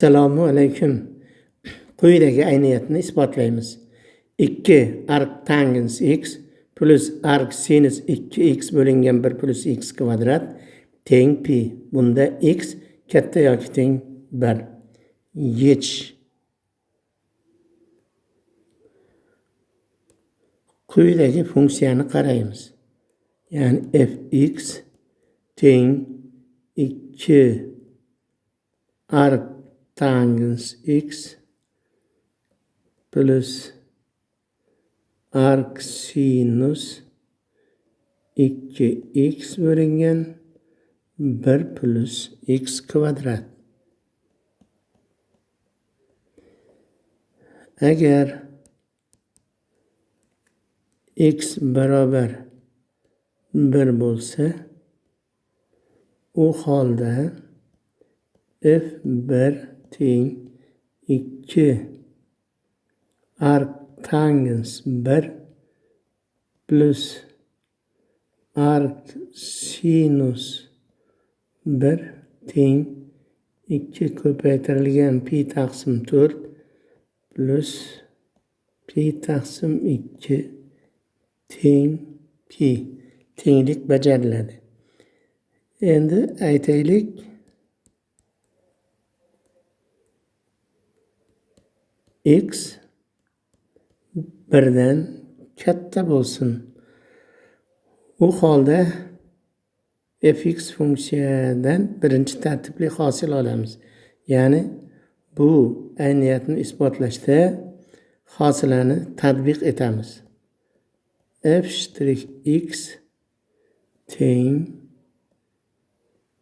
Assalomu alaykum. Quyidagi ayniyatni isbotlaymiz. 2 arctangens x plus arcsinus 2x bo'lingan 1 plus x kvadrat teng pi. Bunda x katta yoki teng 1. Yechish. Quyidagi funksiyani qaraymiz. Ya'ni fx teng 2 arctangens x plus arcsinus 2x bo'lingan 1 plus x kvadrat. Agar x barobar 1 bo'lsa, u holda f1 teng 2 arctangens 1 plus arcsinus 1 teng 2 ko'paytirilgan pi taqsim 4 plus pi taqsim 2 teng pi. Tenglik bajariladi. Endi aytaylik, x 1dan katta bo'lsin. U holda fx funksiyadan birinchi tartibli hosil olamiz. Ya'ni bu ayniyatni isbotlashda hosilani tatbiq etamiz. f' x teng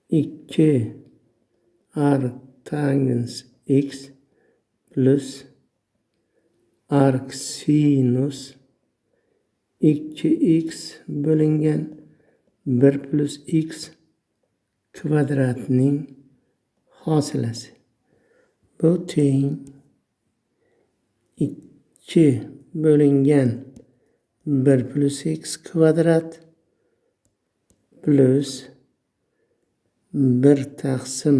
2 arctangens x plus arcsinus 2x bo'lingan 1 plus x kvadratning hosilasi. Bu teng 2 bo'lingan 1 plus x kvadrat plus 1 taqsim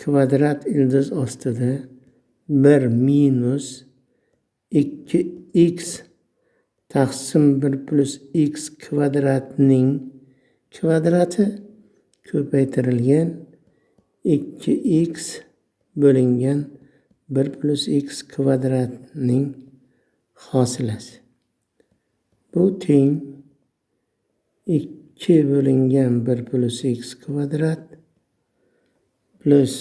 kvadrat ildiz ostida 1 minus 2x taqsim 1 plus x kvadratning kvadrati ko'paytirilgan 2x bo'lingan 1 plus x kvadratning hosilasi. Bu teng 2 bo'lingan 1 plus x kvadrat plus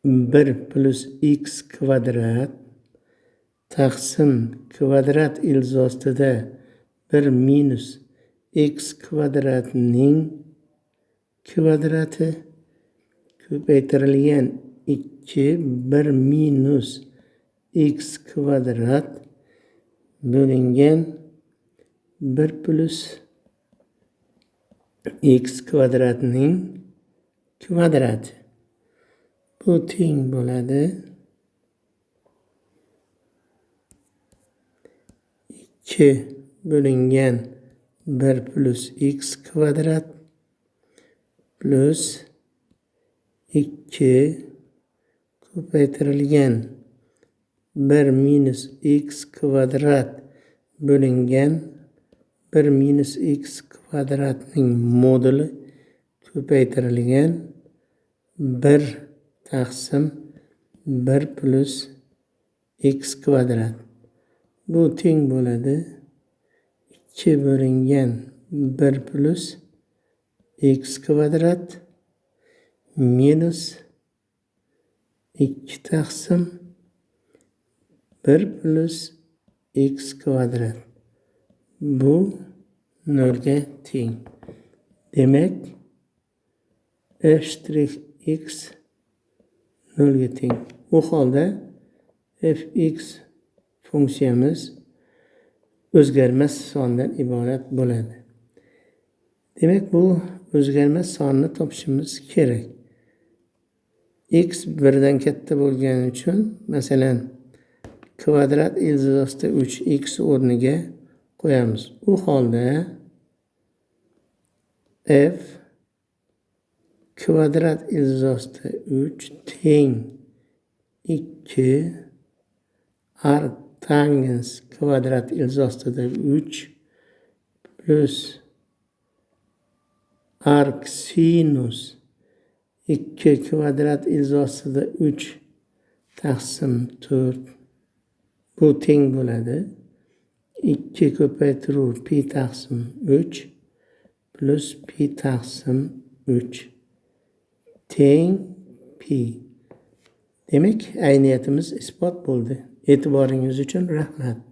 1 plus x kvadrat taqsim kvadrat ildiz ostida 1 minus x kvadratning kvadrati ko'paytirilgan 2 1 minus x kvadrat bo'lingan 1 plus x kvadratning kvadrati. Bu teng bo'ladi 2 bo'lingan 1 plus x kvadrat plus 2 ko'paytirilgan 1 minus x kvadrat bo'lingan 1 minus x kvadratning moduli ko'paytirilgan 1 taqsim 1 plus x kvadrat. Bu teng bo'ladi 2 bo'lingan 1 plus x kvadrat minus 2 taqsim 1 plus x kvadrat. Bu 0 ga teng. Demak, f'x 0 ga teng. U holda fx funksiyamiz o'zgarmas sondan iborat bo'ladi. Demak, bu o'zgarmas sonni topishimiz kerak. X 1dan katta bo'lgani uchun, masalan, kvadrat ildiz ostida 3x o'rniga qo'yamiz. U holda f kvadrat ildiz 3 teng 2 arctangens kvadrat ildiz 3 plus arcsinus 2 kvadrat ildiz 3 taqsim 4 bu teng bo'ladi. 2 ko'paytiruv pi taqsim 3 plus pi taqsim 3 teng pi. Demak, ayniyatimiz isbot bo'ldi. E'tiboringiz uchun rahmat.